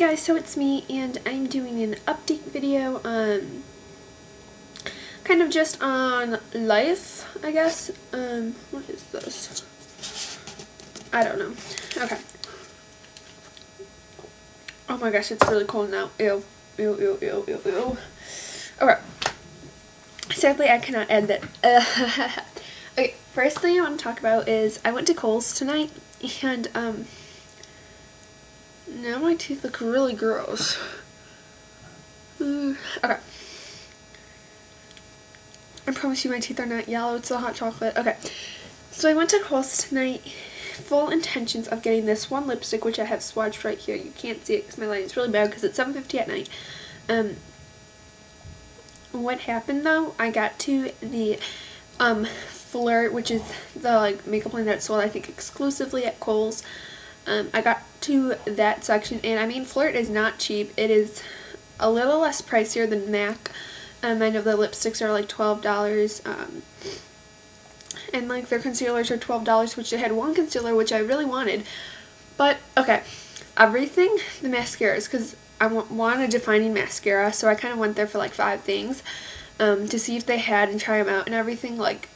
guys, so it's me, and I'm doing an update video kind of just on life, I guess. What is this? I don't know. Okay. Oh my gosh, it's really cold now. Ew. Ew, ew, ew, ew, ew. Okay. Sadly, I cannot end that. Okay, first thing I want to talk about is I went to Kohl's tonight, and, now my teeth look really gross. Okay. I promise you my teeth are not yellow, it's the hot chocolate. Okay. So I went to Kohl's tonight, full intentions of getting this one lipstick, which I have swatched right here. You can't see it because my lighting's really bad because it's 7:50 at night. What happened though, I got to the Flirt, which is the makeup line that's sold I think exclusively at Kohl's. I got to that section, and I mean, Flirt is not cheap. It is a little less pricier than MAC. I know the lipsticks are like $12, and like their concealers are $12, which they had one concealer which I really wanted. But okay, everything, the mascaras, because I want a defining mascara, so I kind of went there for like 5 things to see if they had and try them out and everything. Like,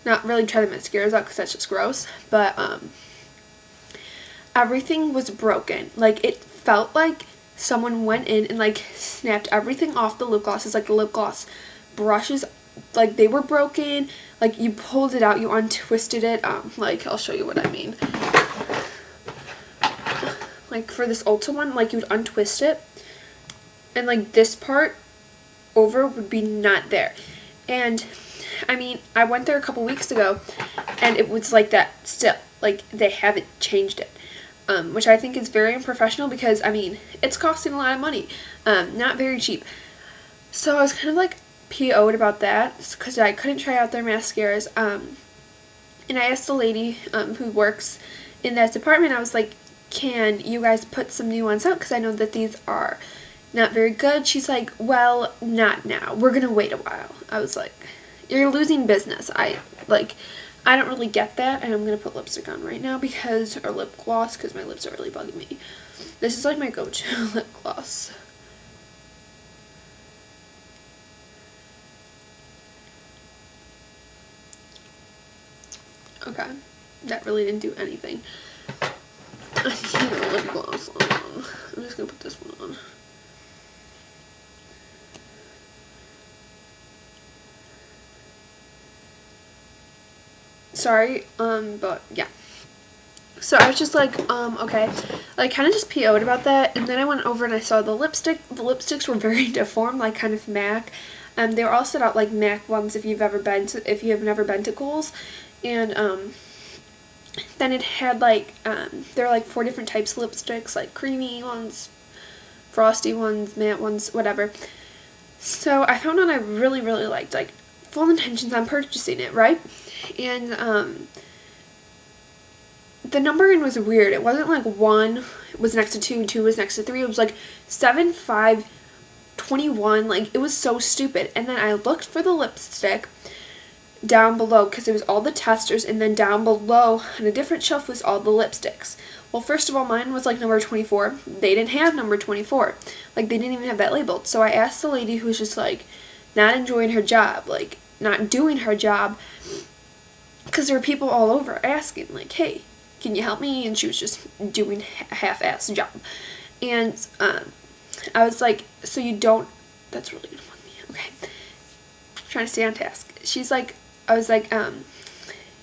not really try the mascaras out because that's just gross, but everything was broken. Like, it felt like someone went in and like snapped everything off the lip glosses. Like, the lip gloss brushes, like, they were broken. Like, you pulled it out, you untwisted it. Like, I'll show you what I mean. Like, for this Ulta one, like, you would untwist it, and like this part over would be not there. And I mean, I went there a couple weeks ago and it was like that still. Like, they haven't changed it. Which I think is very unprofessional because, I mean, it's costing a lot of money. Not very cheap. So I was kind of like PO'd about that because I couldn't try out their mascaras. And I asked the lady who works in that department, I was like, can you guys put some new ones out because I know that these are not very good. She's like, well, not now. We're going to wait a while. I was like, you're losing business. I don't really get that, and I'm going to put lipstick on right now because, or lip gloss, because my lips are really bugging me. This is like my go-to lip gloss. Okay, that really didn't do anything. I need a lip gloss on. I'm just going to put this one on. Sorry, but yeah. So I was just like, okay. Like, kind of just PO'd about that, and then I went over and I saw the lipstick. The lipsticks were very deformed, like kind of MAC. They were all set out like MAC ones if you have never been to Kohl's. And, then it had like, there were like 4 different types of lipsticks, like creamy ones, frosty ones, matte ones, whatever. So I found one I really, really liked, like, full intentions on purchasing it, right? And the numbering was weird. It wasn't like 1 was next to 2 and 2 was next to 3. It was like 7, 5, 21. Like, it was so stupid. And then I looked for the lipstick down below because it was all the testers, and then down below on a different shelf was all the lipsticks. Well, first of all, mine was like number 24. They didn't have number 24. Like, they didn't even have that labeled. So I asked the lady who was just like not enjoying her job, like not doing her job, because there were people all over asking, like, hey, can you help me? And she was just doing a half-assed job. And I was like, so you don't, that's really gonna bug me. Okay, I'm trying to stay on task. She's like, I was like,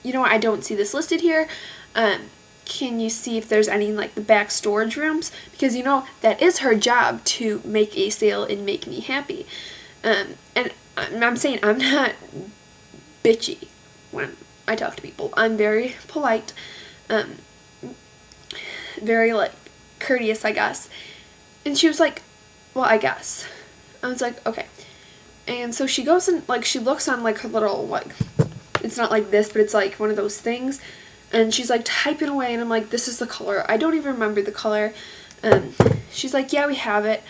you know what, I don't see this listed here. Can you see if there's any like the back storage rooms? Because, you know, that is her job, to make a sale and make me happy. And I'm saying I'm not bitchy when I talk to people. I'm very polite, very like courteous, I guess. And she was like, well, I guess. I was like, okay. And so she goes and like she looks on like her little, like, it's not like this, but it's like one of those things, and she's like typing away, and I'm like, this is the color. I don't even remember the color. She's like, yeah, we have it.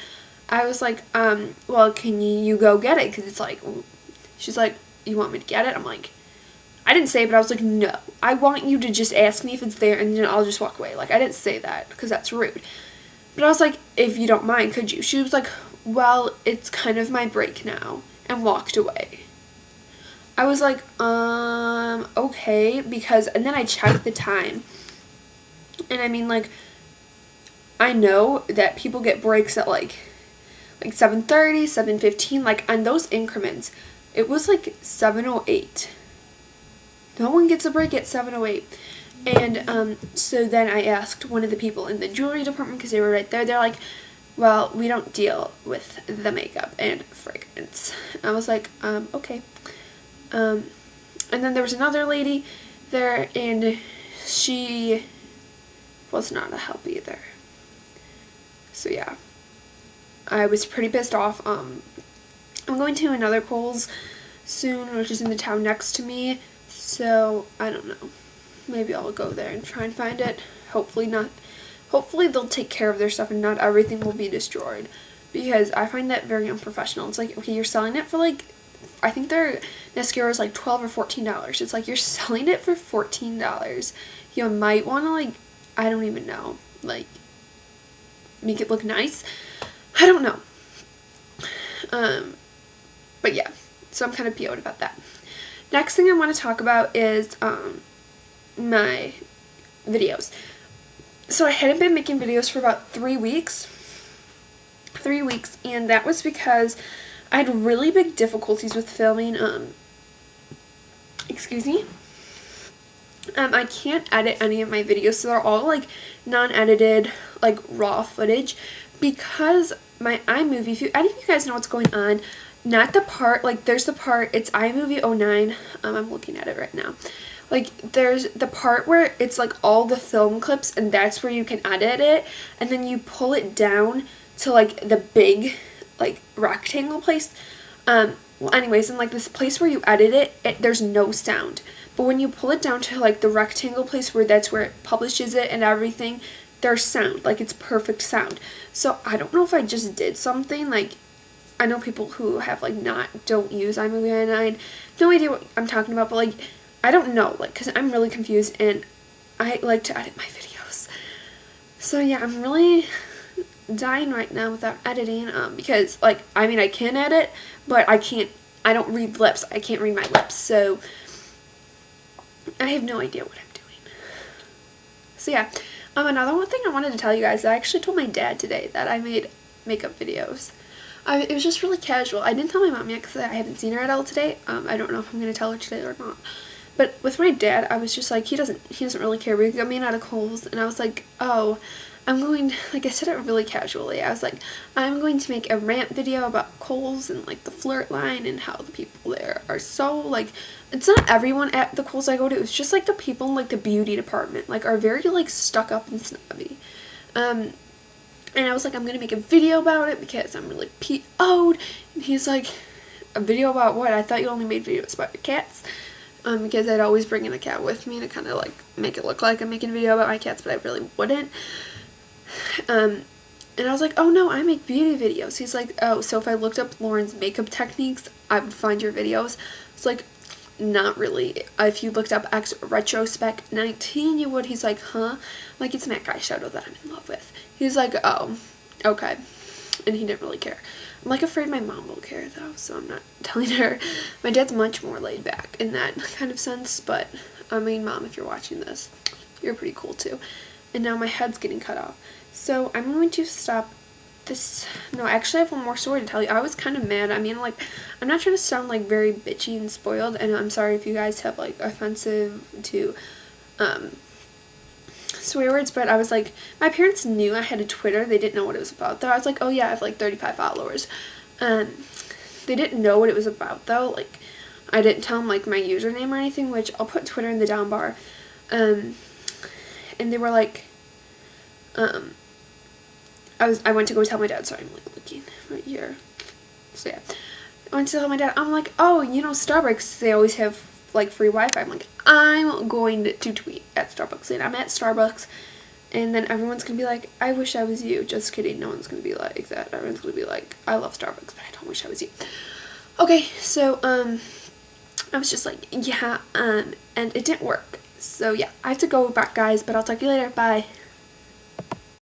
I was like, well, can you go get it? Because it's like, she's like, you want me to get it? I'm like, I didn't say it, but I was like, no. I want you to just ask me if it's there, and then I'll just walk away. Like, I didn't say that, because that's rude. But I was like, if you don't mind, could you? She was like, well, it's kind of my break now, and walked away. I was like, okay, because, and then I checked the time, and I mean, like, I know that people get breaks at, like 7:30, 7:15, like, on those increments, it was, like, 7:08. No one gets a break at 7:08. And, so then I asked one of the people in the jewelry department, because they were right there, they're like, well, we don't deal with the makeup and fragrance. I was like, okay. And then there was another lady there, and she was not a help either. So yeah, I was pretty pissed off. I'm going to another Kohl's soon, which is in the town next to me, so I don't know. Maybe I'll go there and try and find it. Hopefully not. Hopefully they'll take care of their stuff and not everything will be destroyed, because I find that very unprofessional. It's like, okay, you're selling it for, like, I think their mascara is like $12 or $14. It's like, you're selling it for $14. You might want to, like, I don't even know, like, make it look nice. I don't know. But yeah, so I'm kind of PO'd about that. Next thing I want to talk about is my videos. So I hadn't been making videos for about 3 weeks. 3 weeks, and that was because I had really big difficulties with filming, excuse me. I can't edit any of my videos, so they're all, like, non-edited, like, raw footage, because my iMovie, if any of you guys know what's going on, not the part, like, there's the part, it's iMovie 09, I'm looking at it right now. Like, there's the part where it's, like, all the film clips, and that's where you can edit it, and then you pull it down to, like, the big, like, rectangle place. Well, anyways, in, like, this place where you edit it, there's no sound. But when you pull it down to, like, the rectangle place where that's where it publishes it and everything, there's sound. Like, it's perfect sound. So, I don't know if I just did something, like, I know people who have, like, don't use iMovie 09, no idea what I'm talking about, but, like, I don't know, like, because I'm really confused, and I like to edit my videos. So, yeah, I'm really dying right now without editing, because, like, I mean, I can edit, but I don't read lips. I can't read my lips, so I have no idea what I'm doing. So, yeah, another one thing I wanted to tell you guys, I actually told my dad today that I made makeup videos. It was just really casual. I didn't tell my mom yet because I haven't seen her at all today. I don't know if I'm going to tell her today or not. But with my dad, I was just like, he doesn't really care. We got me out of Kohl's, and I was like, oh, I'm going, like, I said it really casually. I was like, I'm going to make a rant video about Kohl's and, like, the flirt line and how the people there are so, like, it's not everyone at the Kohl's I go to. It's just, like, the people in, like, the beauty department, like, are very, like, stuck up and snobby. And I was like, I'm going to make a video about it because I'm really PO'd. And he's like, a video about what? I thought you only made videos about your cats. Because I'd always bring in a cat with me to kind of, like, make it look like I'm making a video about my cats, but I really wouldn't. And I was like, oh no, I make beauty videos. He's like, oh, so if I looked up Lauren's makeup techniques, I would find your videos. It's like, not really. If you looked up X Retrospect 19, you would. He's like, huh? Like, it's MAC eyeshadow that I'm in love with. He's like, oh, okay. And he didn't really care. I'm, like, afraid my mom will care, though, so I'm not telling her. My dad's much more laid back in that kind of sense, but, I mean, Mom, if you're watching this, you're pretty cool, too. And now my head's getting cut off. So, I'm going to stop this. No, actually, I have one more story to tell you. I was kind of mad. I mean, like, I'm not trying to sound, like, very bitchy and spoiled, and I'm sorry if you guys have, like, offensive to, swear words, but I was like, my parents knew I had a Twitter. They didn't know what it was about, though. I was like, oh yeah, I have like 35 followers. They didn't know what it was about, though. Like, I didn't tell them, like, my username or anything, which I'll put Twitter in the down bar. And they were like, I went to go tell my dad. Sorry, I'm, like, looking right here. So yeah, I went to tell my dad. I'm like, oh, you know, Starbucks, they always have, like, free Wi-Fi. I'm like, I'm going to tweet at Starbucks, and I'm at Starbucks, and then everyone's gonna be like, I wish I was you. Just kidding. No one's gonna be like that. Everyone's gonna be like, I love Starbucks, but I don't wish I was you. Okay, so I was just like, yeah, and it didn't work. So yeah, I have to go back, guys, but I'll talk to you later. Bye.